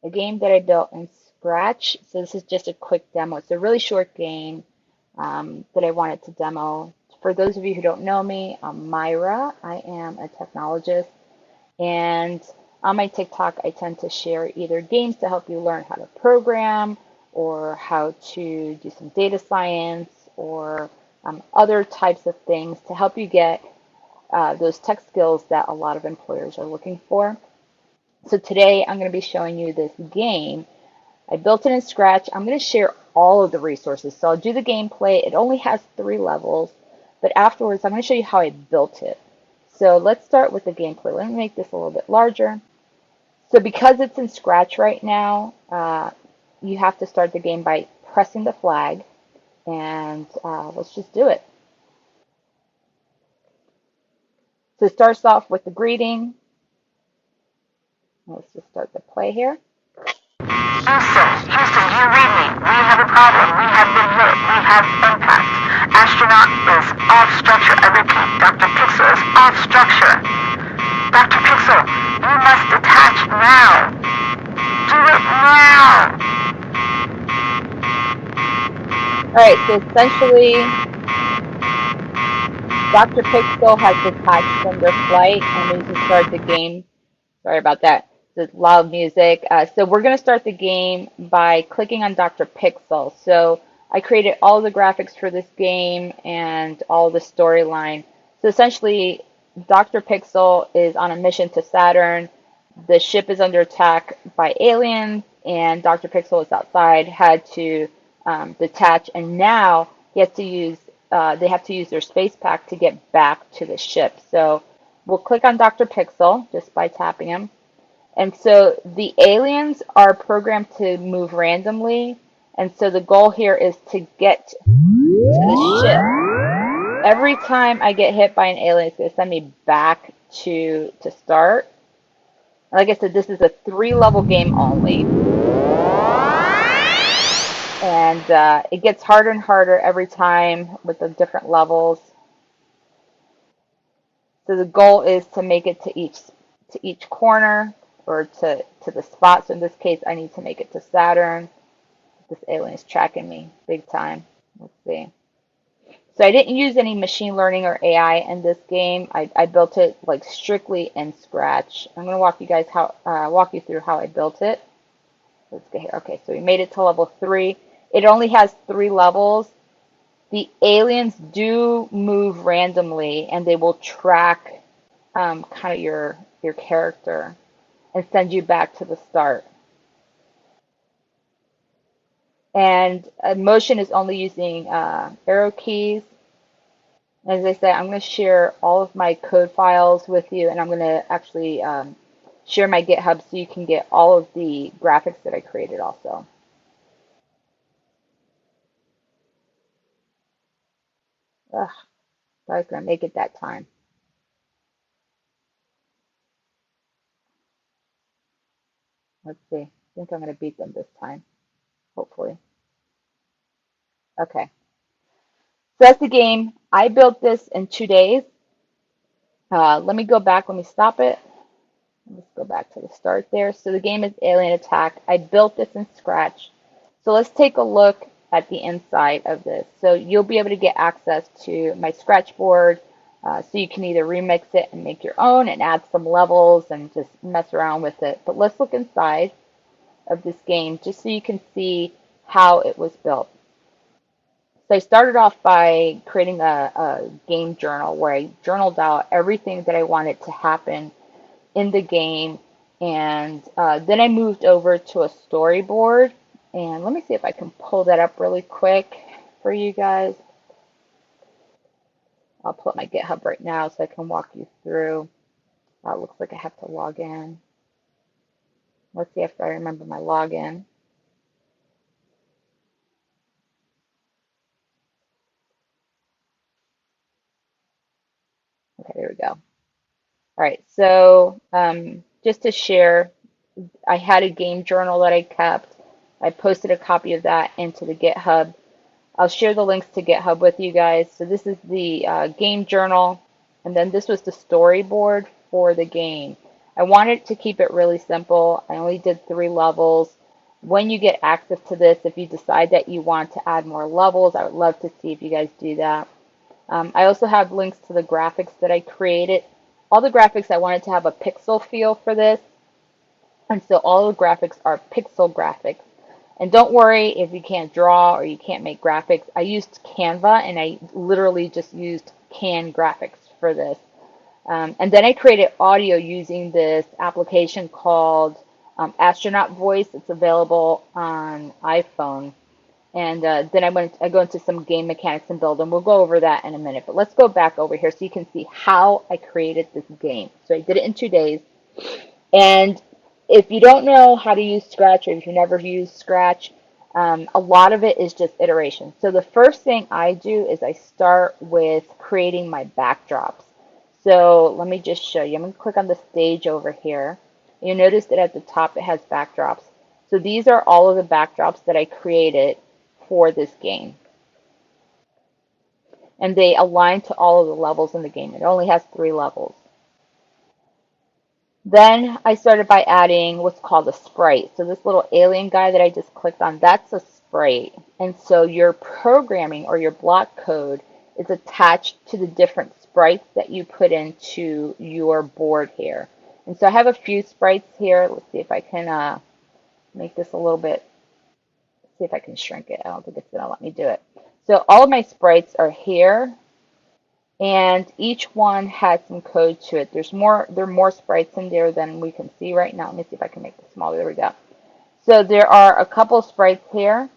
a game that I built in Scratch. So this is just a quick demo. It's a really short game that I wanted to demo. For those of you who don't know me, I'm Myra. I am a technologist, and on my TikTok, I tend to share either games to help you learn how to program or how to do some data science or other types of things to help you get those tech skills that a lot of employers are looking for. So today I'm going to be showing you this game. I built it in Scratch. I'm going to share all of the resources. So I'll do the gameplay. It only has 3 levels, but afterwards I'm going to show you how I built it. So let's start with the gameplay. Let me make this a little bit larger. So because it's in Scratch right now, you have to start the game by pressing the flag, and let's just do it. So it starts off with the greeting. Let's just start the play here. Houston, do you read me? We have a problem. We have been hit. We have impact. Astronaut is off structure. I repeat, Dr. Pixel is off structure. Dr. Pixel, you must detach now. Do it now. Alright, so essentially, Dr. Pixel has detached from their flight, and we can start the game. Sorry about that. It's loud music. So we're going to start the game by clicking on Dr. Pixel. So I created all the graphics for this game and all the storyline. So essentially, Dr. Pixel is on a mission to Saturn. The ship is under attack by aliens, and Dr. Pixel is outside, had to detach, and now he has to use, they have to use their space pack to get back to the ship. So we'll click on Dr. Pixel just by tapping him. And so the aliens are programmed to move randomly. And so the goal here is to get to the ship. Every time I get hit by an alien, it's going to send me back to start. Like I said, this is a 3-level game only. And it gets harder and harder every time with the different levels. So the goal is to make it to each corner, or to the spot. So in this case, I need to make it to Saturn. This alien is tracking me big time. Let's see. So I didn't use any machine learning or AI in this game. I built it like strictly in Scratch. I'm going to walk you through how I built it. Let's get here. Okay, so we made it to level 3. It only has 3 levels. The aliens do move randomly, and they will track kind of your character and send you back to the start. And motion is only using arrow keys. As I said, I'm going to share all of my code files with you, and I'm going to actually share my GitHub so you can get all of the graphics that I created also. Ugh, I was going to make it that time. Let's see. I think I'm going to beat them this time, hopefully. Okay. So that's the game. I built this in 2 days. Let me go back. Let me stop it. Let's go back to the start there. So the game is Alien Attack. I built this in Scratch. So let's take a look at the inside of this. So you'll be able to get access to my Scratch board. So you can either remix it and make your own and add some levels and just mess around with it. But let's look inside of this game just so you can see how it was built. So I started off by creating a game journal where I journaled out everything that I wanted to happen in the game, and then I moved over to a storyboard, and let me see if I can pull that up really quick for you guys. I'll pull up my GitHub right now so I can walk you through. It looks like I have to log in. Let's see if I remember my login. Okay, there we go. All right, so just to share, I had a game journal that I kept. I posted a copy of that into the GitHub. I'll share the links to GitHub with you guys. So this is the game journal, and then this was the storyboard for the game. I wanted to keep it really simple. I only did 3 levels. When you get access to this, if you decide that you want to add more levels, I would love to see if you guys do that. I also have links to the graphics that I created. All the graphics, I wanted to have a pixel feel for this. And so all the graphics are pixel graphics. And don't worry if you can't draw or you can't make graphics. I used Canva and I literally just used canned graphics for this. And then I created audio using this application called Astronaut Voice. It's available on iPhone. And then I go into some game mechanics and build, and we'll go over that in a minute. But let's go back over here so you can see how I created this game. So I did it in 2 days. And if you don't know how to use Scratch, or if you never used Scratch, a lot of it is just iteration. So the first thing I do is I start with creating my backdrops. So let me just show you. I'm going to click on the stage over here. You'll notice that at the top it has backdrops. So these are all of the backdrops that I created for this game. And they align to all of the levels in the game. It only has 3 levels. Then I started by adding what's called a sprite. So this little alien guy that I just clicked on, that's a sprite. And so your programming or your block code is attached to the different sprites that you put into your board here. And so I have a few sprites here. Let's see if I can make this a little bit, see if I can shrink it. I don't think it's going to let me do it. So all of my sprites are here. And each one has some code to it. There are more sprites in there than we can see right now. Let me see if I can make this smaller. There we go. So there are a couple sprites here,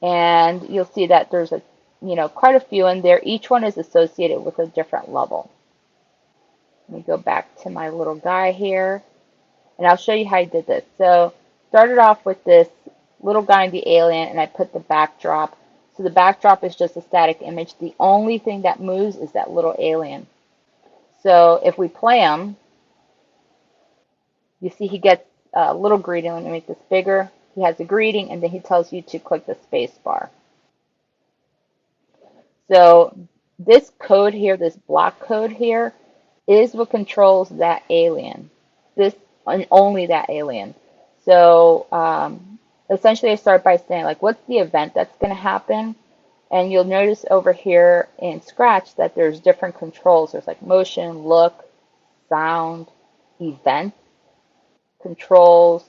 and you'll see that there's quite a few in there. Each one is associated with a different level. Let me go back to my little guy here, and I'll show you how I did this. So started off with this little guy and the alien, and I put the backdrop. So the backdrop is just a static image. The only thing that moves is that little alien. So if we play him, you see he gets a little greeting. Let me make this bigger. He has a greeting, and then he tells you to click the space bar. So this code here, this block code here, is what controls that alien. This and only that alien. So essentially I start by saying, like, what's the event that's going to happen? And you'll notice over here in Scratch that there's different controls. There's like motion, look, sound, event, controls,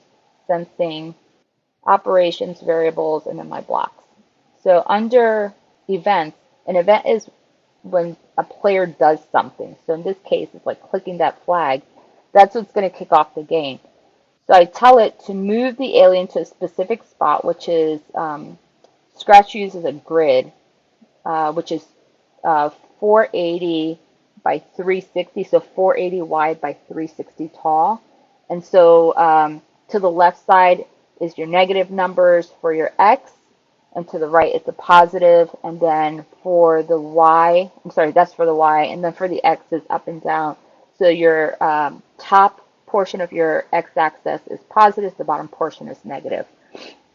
sensing, operations, variables, and then my blocks. So under events, an event is when a player does something. So in this case, it's like clicking that flag. That's what's going to kick off the game. So I tell it to move the alien to a specific spot, which is Scratch uses a grid, which is 480 by 360, so 480 wide by 360 tall. And so to the left side is your negative numbers for your X, and to the right it's a positive, and then for the Y, I'm sorry, that's for the Y, and then for the X is up and down. So your top portion of your x-axis is positive, the bottom portion is negative.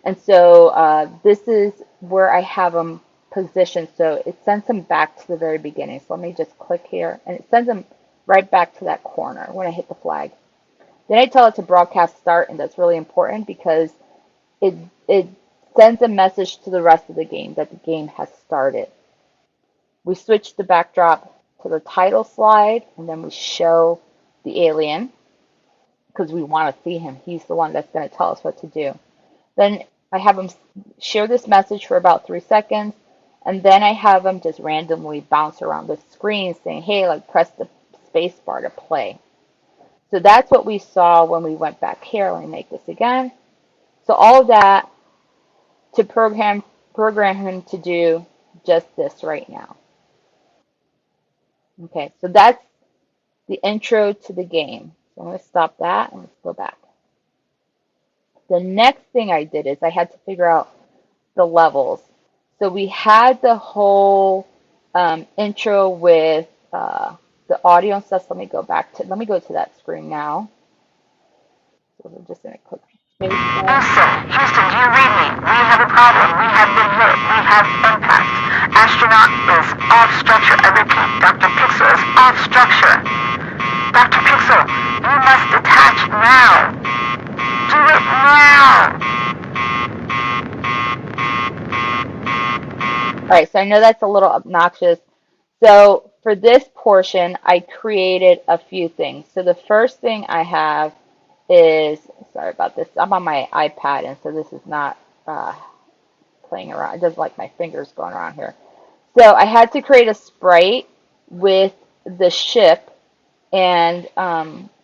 And so this is where I have them positioned, so it sends them back to the very beginning. So let me just click here, and it sends them right back to that corner when I hit the flag. Then I tell it to broadcast start, and that's really important because it sends a message to the rest of the game that the game has started. We switch the backdrop to the title slide, and then we show the alien, because we want to see him. He's the one that's going to tell us what to do. Then I have him share this message for about 3 seconds, and then I have him just randomly bounce around the screen saying, hey, like press the space bar to play. So that's what we saw when we went back here. Let me make this again. So all of that to program him to do just this right now. Okay, so that's the intro to the game. So I'm going to stop that and let's go back. The next thing I did is I had to figure out the levels. So we had the whole intro with the audio and stuff. So let me go to that screen now. So we're just going to click space bar. Houston, do you read me? We have a problem. We have been hit. We have impact. Astronaut is off structure. I repeat, Dr. Pixel is off structure. Dr. Pixel, you must attach now. Do it now. All right, so I know that's a little obnoxious. So for this portion, I created a few things. So the first thing I have is, sorry about this, I'm on my iPad, and so this is not playing around. It doesn't like my fingers going around here. So I had to create a sprite with the ship and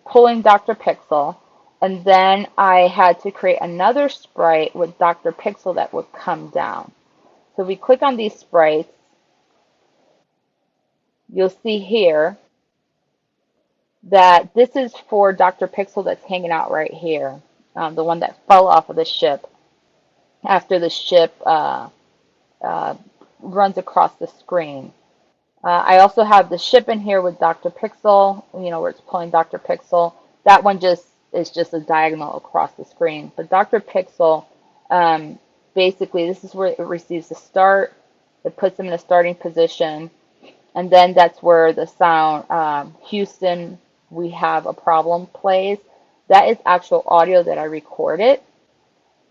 pulling Dr. Pixel. And then I had to create another sprite with Dr. Pixel that would come down. So if we click on these sprites, you'll see here that this is for Dr. Pixel that's hanging out right here, the one that fell off of the ship after the ship uh, runs across the screen. I also have the ship in here with Dr. Pixel, where it's pulling Dr. Pixel. That one just is just a diagonal across the screen. But Dr. Pixel, basically, this is where it receives the start. It puts them in a starting position. And then that's where the sound, Houston, we have a problem plays. That is actual audio that I recorded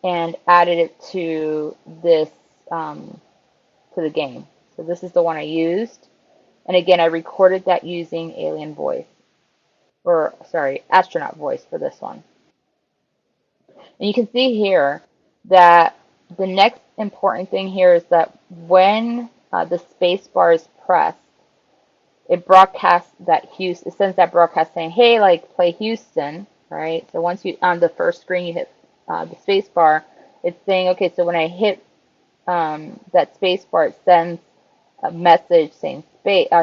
and added it to this, to the game. So this is the one I used. And again, I recorded that using alien voice, or sorry, astronaut voice for this one. And you can see here that the next important thing here is that when the space bar is pressed, it broadcasts that Houston, it sends that broadcast saying, hey, like play Houston, right? So once you, on the first screen, you hit the space bar, it's saying, okay, so when I hit that space bar, it sends a message saying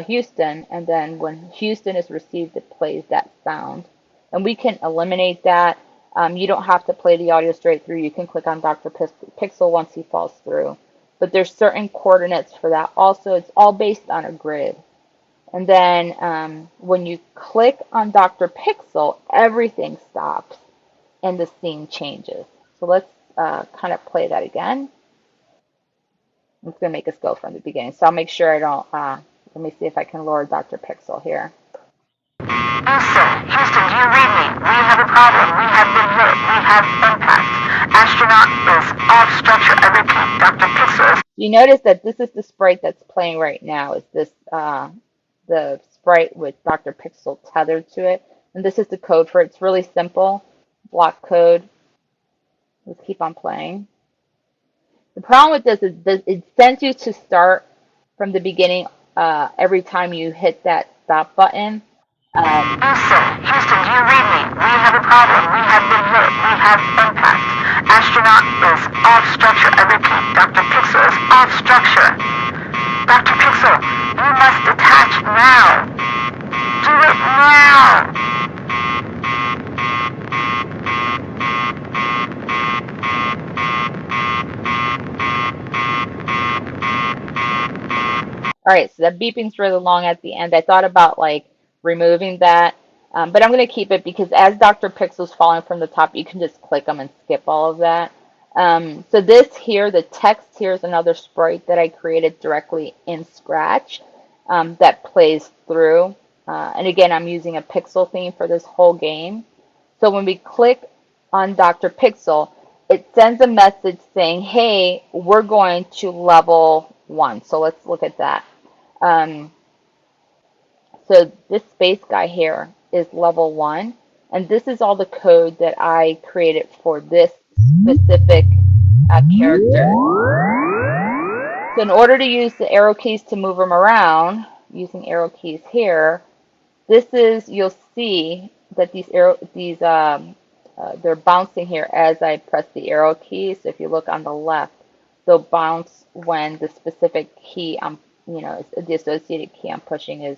Houston, and then when Houston is received, it plays that sound. And we can eliminate that. You don't have to play the audio straight through. You can click on Dr. Pixel once he falls through. But there's certain coordinates for that. Also, it's all based on a grid. And then when you click on Dr. Pixel, everything stops and the scene changes. So let's kind of play that again. It's going to make us go from the beginning. So I'll make sure I don't, let me see if I can lower Dr. Pixel here. Houston, do you read me? We have a problem. We have been hit. We have impact. Astronaut is off structure. I repeat, Dr. Pixel is... You notice that this is the sprite that's playing right now. Is this the sprite with Dr. Pixel tethered to it? And this is the code for it. It's really simple. Block code. Let's keep on playing. The problem with this is it sends you to start from the beginning every time you hit that stop button. Houston, do you read me? We have a problem. We have been hit. We have impact. Astronaut is off structure. I repeat, Dr. Pixel is off structure. Dr. Pixel, you must attach now. Do it now. All right, so that beeping's really long at the end. I thought about like removing that, but I'm going to keep it because as Dr. Pixel's falling from the top, you can just click them and skip all of that. So this here, the text here is another sprite that I created directly in Scratch that plays through. And again, I'm using a pixel theme for this whole game. So when we click on Dr. Pixel, it sends a message saying, hey, we're going to level 1. So let's look at that. So this space guy here is level 1, and this is all the code that I created for this specific character. So in order to use the arrow keys to move them around, using arrow keys here, this is, you'll see that they're bouncing here as I press the arrow keys. So if you look on the left, they'll bounce when the specific key the associated key I'm pushing is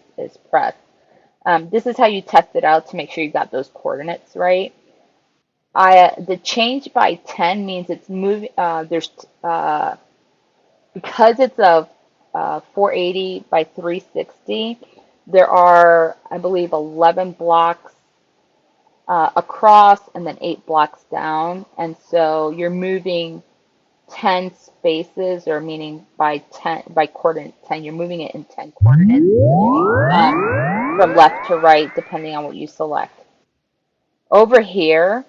pressed. This is how you test it out to make sure you got those coordinates right. The change by 10 means it's moving. Because it's a 480 by 360. There are, I believe, 11 blocks across and then 8 blocks down, and so you're moving 10 spaces, or meaning by 10 by coordinate 10, you're moving it in 10 coordinates from left to right, depending on what you select. Over here,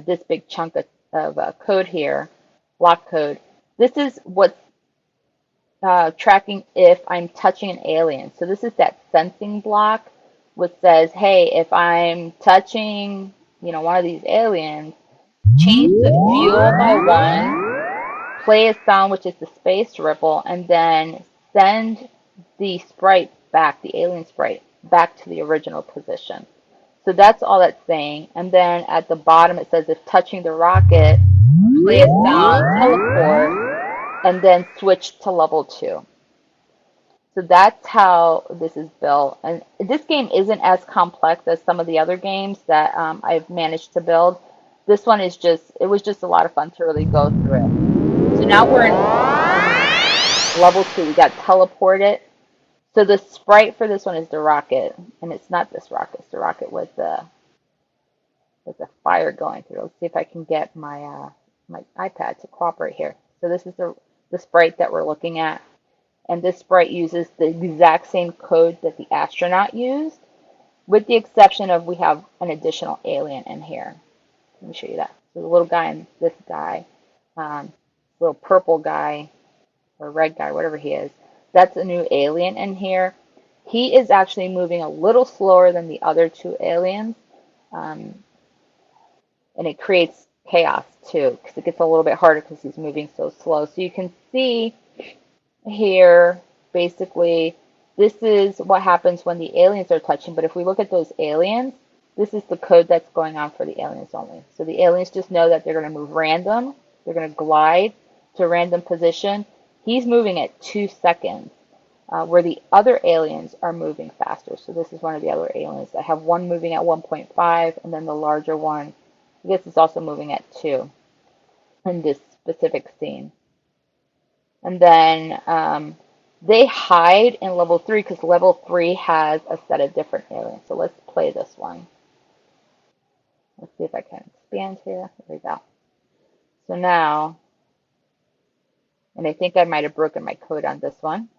this big chunk of code here, block code, this is what's tracking if I'm touching an alien. So this is that sensing block, which says, hey, if I'm touching, one of these aliens, change the fuel by one, play a sound, which is the space ripple, and then send the sprite back, the alien sprite, back to the original position. So that's all that's saying. And then at the bottom it says if touching the rocket, play a sound, teleport, and then switch to level 2. So that's how this is built. And this game isn't as complex as some of the other games that I've managed to build. This one is it was just a lot of fun to really go through it. So now we're in level 2. We got teleported. So the sprite for this one is the rocket. And it's not this rocket. It's the rocket with the fire going through. Let's see if I can get my iPad to cooperate here. So this is the sprite that we're looking at. And this sprite uses the exact same code that the astronaut used, with the exception of we have an additional alien in here. Let me show you that. So the little guy and this guy, little purple guy or red guy, whatever he is, that's a new alien in here. He is actually moving a little slower than the other two aliens, and it creates chaos too, because it gets a little bit harder because he's moving so slow. So you can see here, basically, this is what happens when the aliens are touching. But if we look at those aliens, this is the code that's going on for the aliens only. So the aliens just know that they're going to move random. They're going to glide to a random position. He's moving at 2 seconds, where the other aliens are moving faster. So this is one of the other aliens. I have one moving at 1.5, and then the larger one, I guess, is also moving at 2 in this specific scene. And then they hide in level 3 because level 3 has a set of different aliens. So let's play this one. Let's see if I can expand here. There we go. So now, and I think I might have broken my code on this one.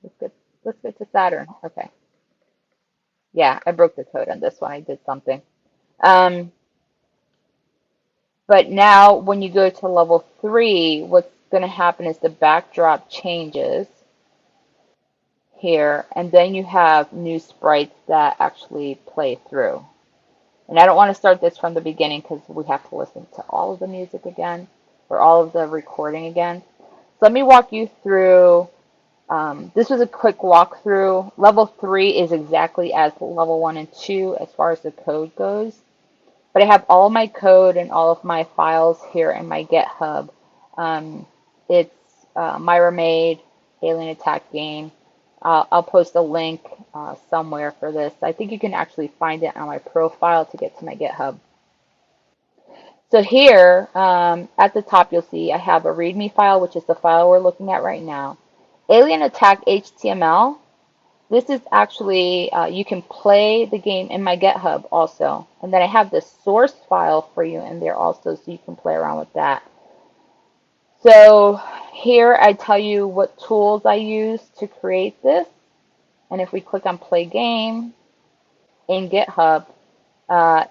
Let's get to Saturn. Okay. Yeah, I broke the code on this one. I did something. But now when you go to level 3, what's going to happen is the backdrop changes here, and then you have new sprites that actually play through. And I don't want to start this from the beginning because we have to listen to all of the music again, or all of the recording again. So let me walk you through. This was a quick walkthrough. Level 3 is exactly as level 1 and 2 as far as the code goes. But I have all my code and all of my files here in my GitHub. It's Myra made Alien Attack game. I'll post a link somewhere for this. I think you can actually find it on my profile to get to my GitHub. So here at the top you'll see I have a README file, which is the file we're looking at right now. Alien Attack HTML. This is actually, you can play the game in my GitHub also. And then I have the source file for you in there also, so you can play around with that. So here I tell you what tools I use to create this. And if we click on play game in GitHub,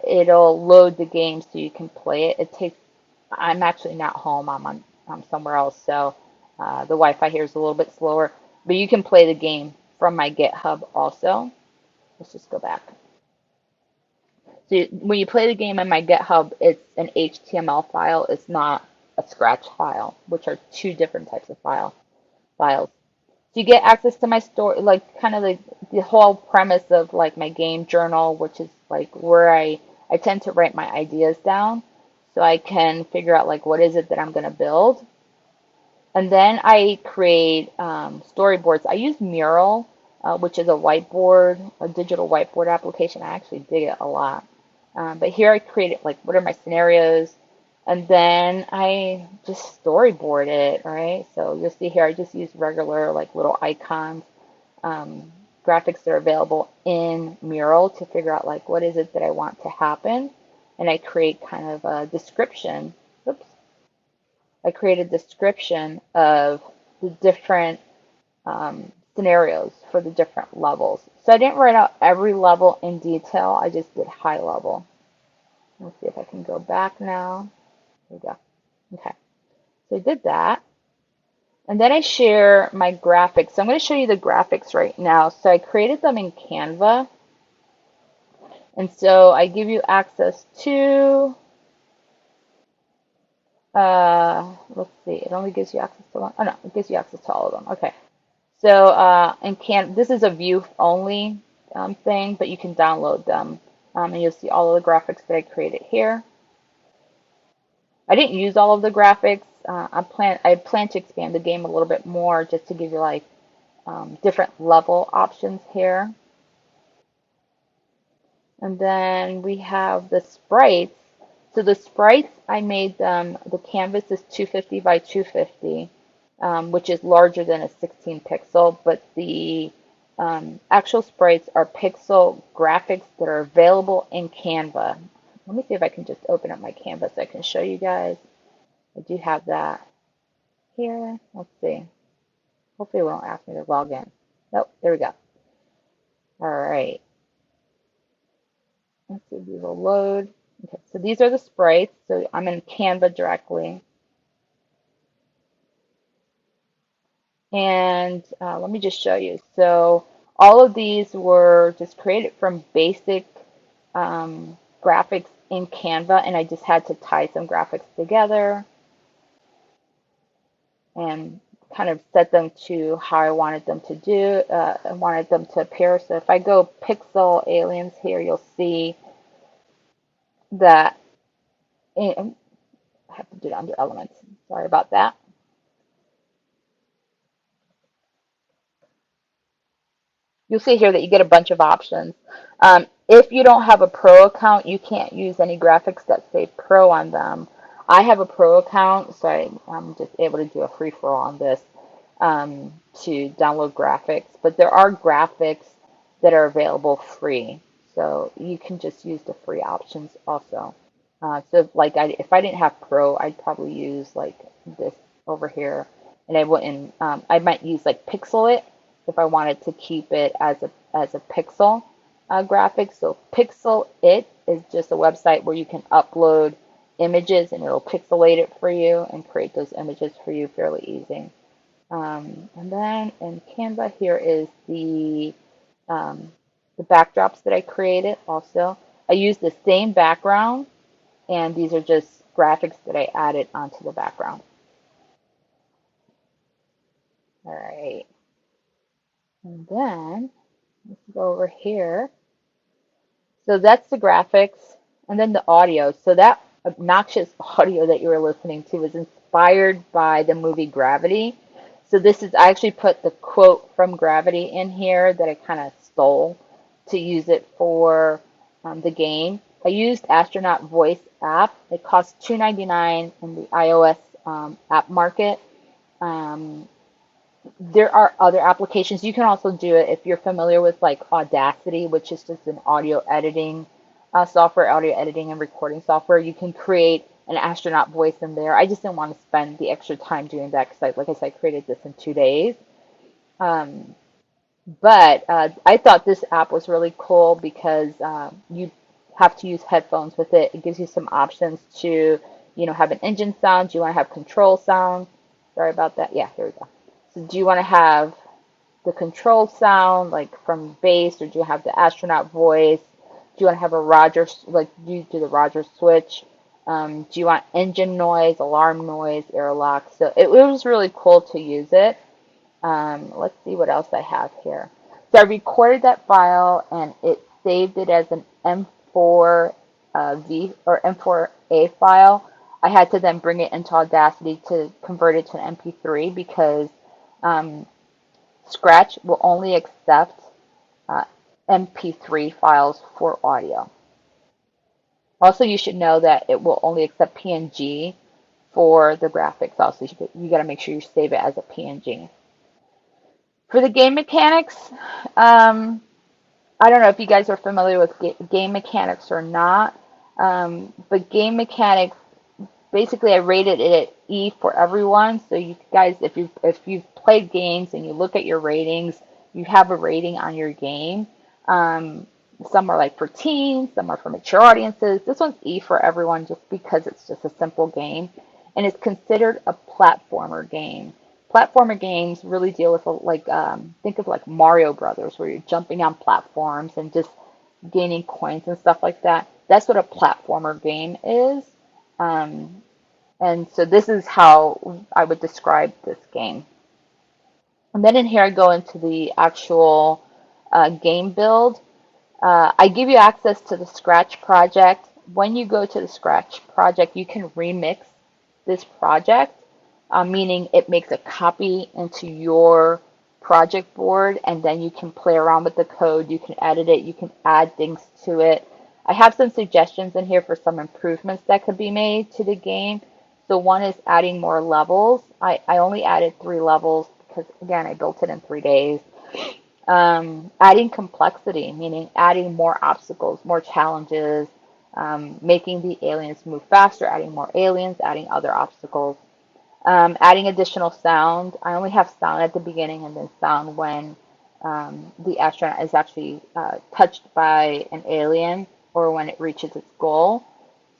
it'll load the game so you can play it. I'm actually not home, I'm somewhere else, so the Wi-Fi here is a little bit slower. But you can play the game from my GitHub also. Let's just go back. So when you play the game in my GitHub, it's an HTML file. It's not a Scratch file, which are two different types of files. So you get access to my story, like kind of the whole premise of like my game journal, which is like where I tend to write my ideas down so I can figure out like what is it that I'm going to build. And then I create storyboards. I use Mural, which is a digital whiteboard application. I actually dig it a lot. But here I created like what are my scenarios, and then I just storyboard it, right? So you'll see here I just use regular like little icons, graphics that are available in Mural to figure out like what is it that I want to happen, and I create kind of a description. Oops, I created a description of the different scenarios for the different levels. So I didn't write out every level in detail. I just did high level. Let's see if I can go back now. There we go. Okay. So I did that. And then I share my graphics. So I'm going to show you the graphics right now. So I created them in Canva. And so I give you access to, let's see, it only gives you access to one. Oh no, it gives you access to all of them. Okay. So this is a view only thing, but you can download them. And you'll see all of the graphics that I created here. I didn't use all of the graphics. I plan to expand the game a little bit more just to give you like different level options here. And then we have the sprites. So the sprites, I made them, the canvas is 250 by 250, which is larger than a 16 pixel, but the actual sprites are pixel graphics that are available in Canva. Let me see if I can just open up my Canvas so I can show you guys. I do have that here. Let's see. Hopefully it won't ask me to log in. Nope, there we go. All right. Let's see if we will load. Okay, so these are the sprites. So I'm in Canva directly. And let me just show you. So all of these were just created from basic graphics in Canva, and I just had to tie some graphics together and kind of set them to how I wanted them to do, I wanted them to appear. So if I go pixel aliens here, you'll see that I have to do it under elements. Sorry about that. You'll see here that you get a bunch of options. If you don't have a pro account, you can't use any graphics that say pro on them. I have a pro account, so I'm just able to do a free-for-all on this to download graphics. But there are graphics that are available free, so you can just use the free options also. So like if I didn't have pro, I'd probably use like this over here, and I wouldn't. I might use like Pixel It if I wanted to keep it as a pixel graphic. So Pixel It is just a website where you can upload images and it'll pixelate it for you and create those images for you fairly easy. And then in Canva here is the backdrops that I created also. I use the same background and these are just graphics that I added onto the background. All right. And then let's go over here. So that's the graphics and then the audio. So that obnoxious audio that you were listening to was inspired by the movie Gravity. So this is, I actually put the quote from Gravity in here that I kind of stole to use it for the game. I used Astronaut Voice app. It costs $2.99 in the iOS app market. Um, there are other applications. You can also do it if you're familiar with like Audacity, which is just an audio editing software, audio editing and recording software. You can create an astronaut voice in there. I just didn't want to spend the extra time doing that because, like I said, I created this in 2 days. Um, but I thought this app was really cool because you have to use headphones with it. It gives you some options to, have an engine sound. Do you want to have control sound? Sorry about that. Yeah, here we go. So do you want to have the control sound like from bass, or do you have the astronaut voice? Do you want to have a Roger, like do you do the Roger switch? Do you want engine noise, alarm noise, airlock? So it was really cool to use it. Let's see what else I have here. So I recorded that file and it saved it as an M4 V or M4A file. I had to then bring it into Audacity to convert it to an MP3 because um, Scratch will only accept uh, MP3 files for audio. Also, you should know that it will only accept PNG for the graphics. Also, you got to make sure you save it as a PNG. For the game mechanics, I don't know if you guys are familiar with game mechanics or not, but game mechanics basically I rated it at E for everyone. So you guys, if you've played games and you look at your ratings, you have a rating on your game. Um, some are like for teens, some are for mature audiences. This one's E for everyone just because it's just a simple game, and it's considered a platformer game. Platformer games really deal with like think of like Mario Brothers, where you're jumping on platforms and just gaining coins and stuff like that. That's what a platformer game is. Um, and so this is how I would describe this game. And then in here I go into the actual game build. I give you access to the Scratch project. When you go to the Scratch project, you can remix this project, meaning it makes a copy into your project board, and then you can play around with the code, you can edit it, you can add things to it. I have some suggestions in here for some improvements that could be made to the game. So one is adding more levels. I only added 3 levels because, again, I built it in 3 days. Adding complexity, meaning adding more obstacles, more challenges, making the aliens move faster, adding more aliens, adding other obstacles, adding additional sound. I only have sound at the beginning and then sound when the astronaut is actually touched by an alien or when it reaches its goal.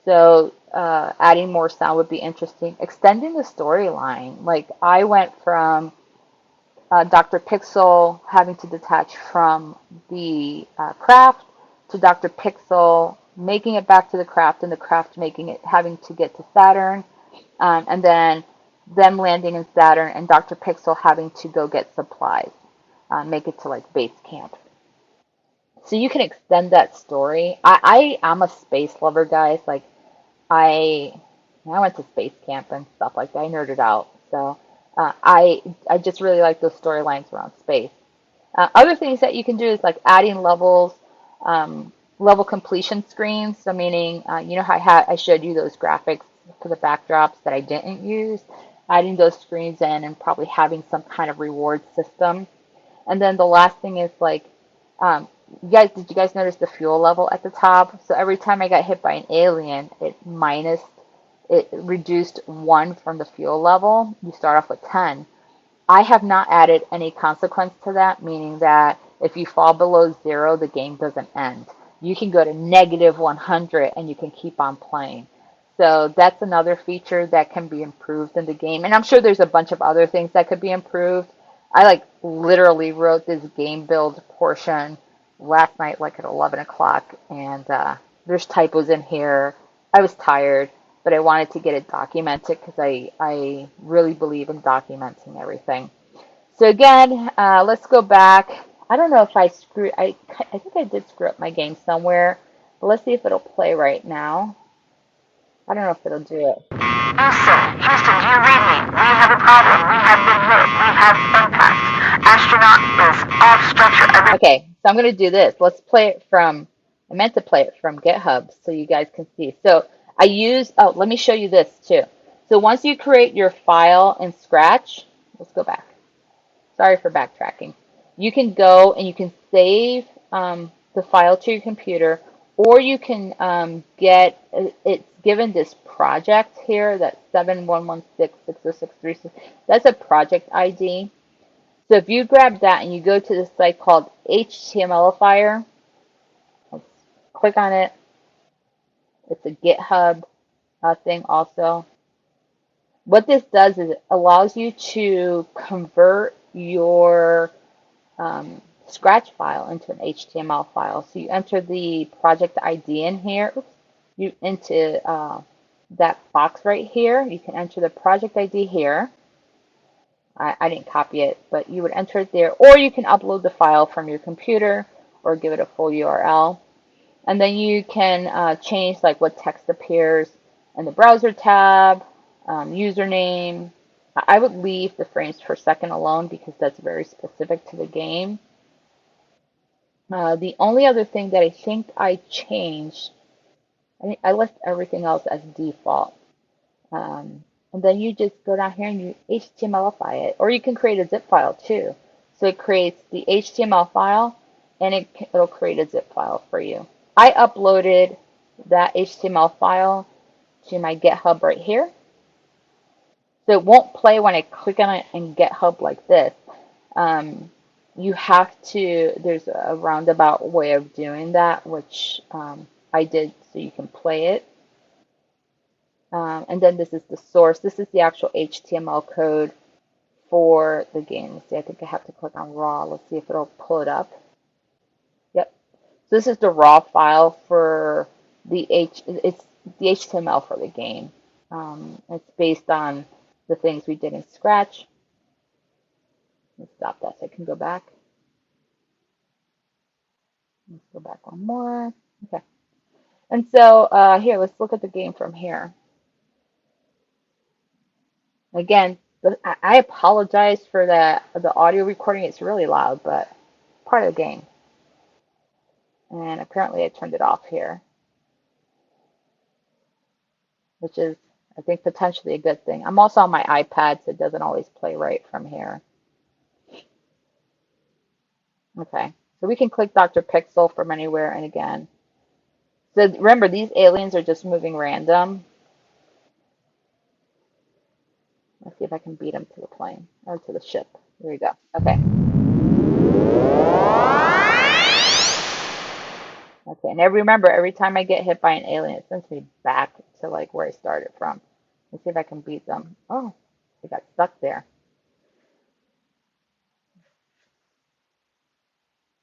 So adding more sound would be interesting. Extending the storyline. Like I went from Dr. Pixel having to detach from the craft to Dr. Pixel making it back to the craft making it having to get to Saturn, and then them landing in Saturn and Dr. Pixel having to go get supplies, make it to like base camp. So you can extend that story. I'm a space lover, guys. Like I I went to space camp and stuff like that. I nerded out. So I just really like those storylines around space. Other things that you can do is like adding levels, level completion screens. So meaning, you know how I showed you those graphics for the backdrops that I didn't use, adding those screens in and probably having some kind of reward system. And then the last thing is like, did you guys notice the fuel level at the top? So every time I got hit by an alien, it reduced 1 from the fuel level. You start off with 10. I have not added any consequence to that, meaning that if you fall below 0, the game doesn't end. You can go to negative 100 and you can keep on playing. So that's another feature that can be improved in the game. And I'm sure there's a bunch of other things that could be improved. I like literally wrote this game build portion last night, like at 11 o'clock, and there's typos in here. I was tired, but I wanted to get it documented because I really believe in documenting everything. So again, let's go back. I don't know if I think I did screw up my game somewhere, but let's see if it'll play right now. I don't know if it'll do it. Houston, do you read me? We have a problem. We have been hit. We have impact. Astronaut is off structure. Okay, so I'm going to do this. Let's play it from, I meant to play it from GitHub so you guys can see. So let me show you this too. So once you create your file in Scratch, let's go back. Sorry for backtracking. You can go and you can save the file to your computer, or you can it's given this project here, that 711660636. That's a project ID. So if you grab that and you go to the site called HTMLifier, let's click on it. It's a GitHub thing also. What this does is it allows you to convert your Scratch file into an HTML file. So you enter the project ID in here. Oops, you into that box right here. You can enter the project ID here. I didn't copy it, but you would enter it there, or you can upload the file from your computer or give it a full URL. And then you can change like what text appears in the browser tab, username. I would leave the frames per second alone because that's very specific to the game. The only other thing that I think I changed, I left everything else as default. And then you just go down here and you HTMLify it, or you can create a zip file too. So it creates the HTML file and it'll create a zip file for you. I uploaded that HTML file to my GitHub right here. So it won't play when I click on it in GitHub like this. Um, you have to, there's a roundabout way of doing that, which I did so you can play it. And then this is the source. This is the actual HTML code for the game. Let's see, I think I have to click on raw. Let's see if it'll pull it up. Yep. So this is the raw file for it's the HTML for the game. It's based on the things we did in Scratch. Let's stop that so I can go back. Let's go back one more. Okay. And so here, let's look at the game from here. Again, I apologize for the audio recording. It's really loud, but part of the game. And apparently I turned it off here, which is, I think, potentially a good thing. I'm also on my iPad, so it doesn't always play right from here. Okay, so we can click Dr. Pixel from anywhere, and again. So remember, these aliens are just moving random. Let's see if I can beat them to the plane, or to the ship. There we go. Okay. Okay, and remember, every time I get hit by an alien, it sends me back to like where I started from. Let's see if I can beat them. Oh, they got stuck there.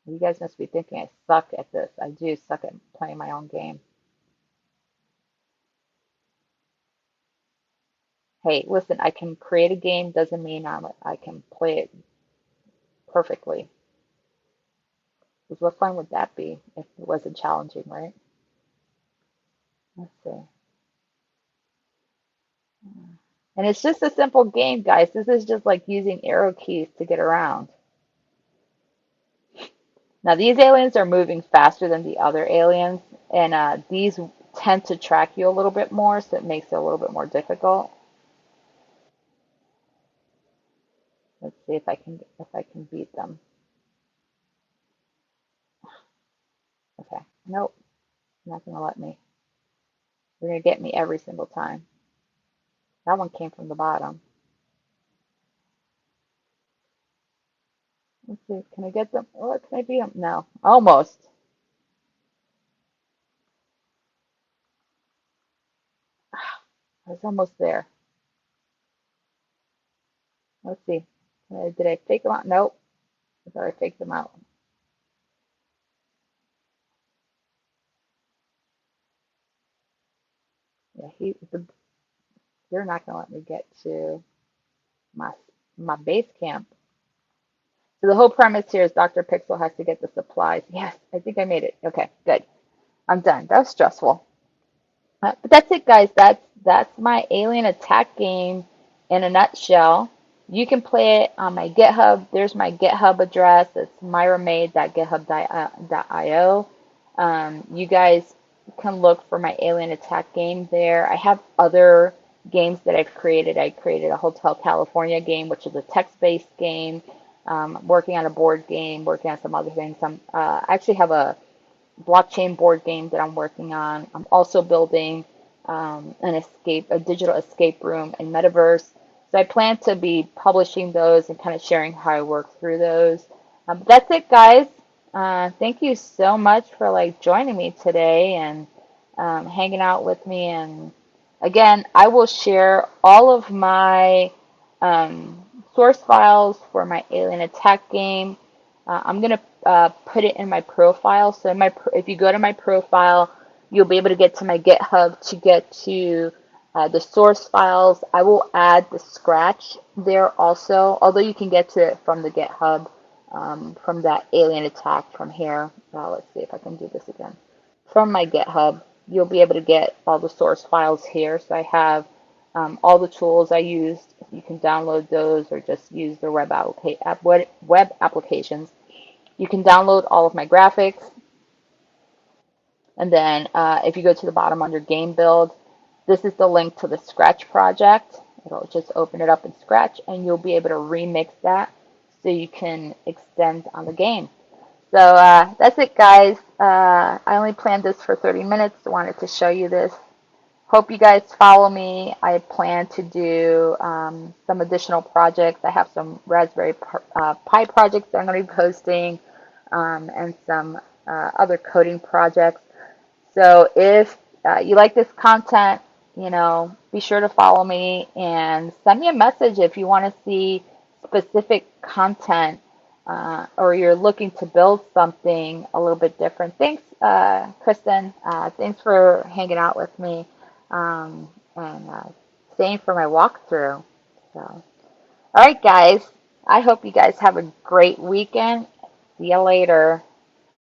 You guys must be thinking I suck at this. I do suck at playing my own game. Hey, listen, I can create a game doesn't mean I can play it perfectly. Because what fun would that be if it wasn't challenging, right? Let's see. And it's just a simple game, guys. This is just like using arrow keys to get around. Now, these aliens are moving faster than the other aliens, and these tend to track you a little bit more, so it makes it a little bit more difficult. Let's see if I can beat them. Okay. Nope, not gonna let me. They're gonna get me every single time. That one came from the bottom. Let's see, can I get them? Oh, can I beat them? No, almost. I was almost there. Let's see. Did I fake them out? Nope. I thought I faked them out. Yeah, they're not gonna let me get to my my base camp. So the whole premise here is Dr. Pixel has to get the supplies. Yes, I think I made it. Okay, good. I'm done. That was stressful. But that's it, guys. That's my alien attack game in a nutshell. You can play it on my GitHub. There's my GitHub address. It's myramade.github.io. You guys can look for my alien attack game there. I have other games that I've created. I created a Hotel California game, which is a text-based game. Working on a board game, working on some other things. I actually have a blockchain board game that I'm working on. I'm also building a digital escape room in Metaverse. So I plan to be publishing those and kind of sharing how I work through those. But that's it, guys. Thank you so much for like joining me today and hanging out with me. And again, I will share all of my source files for my Alien Attack game. I'm gonna put it in my profile. So if you go to my profile, you'll be able to get to my GitHub to get to the source files. I will add the Scratch there also, although you can get to it from the GitHub, from that alien attack from here. Let's see if I can do this again. From my GitHub, you'll be able to get all the source files here. So I have all the tools I used. You can download those or just use the web applications. You can download all of my graphics. And then if you go to the bottom under game build, this is the link to the Scratch project. It'll just open it up in Scratch and you'll be able to remix that so you can extend on the game. So that's it, guys. I only planned this for 30 minutes. I wanted to show you this. Hope you guys follow me. I plan to do some additional projects. I have some Raspberry Pi projects that I'm going to be posting and some other coding projects. So if you like this content, be sure to follow me and send me a message if you want to see specific content or you're looking to build something a little bit different. Thanks, Kristen. Thanks for hanging out with me and staying for my walkthrough. So, all right, guys. I hope you guys have a great weekend. See you later.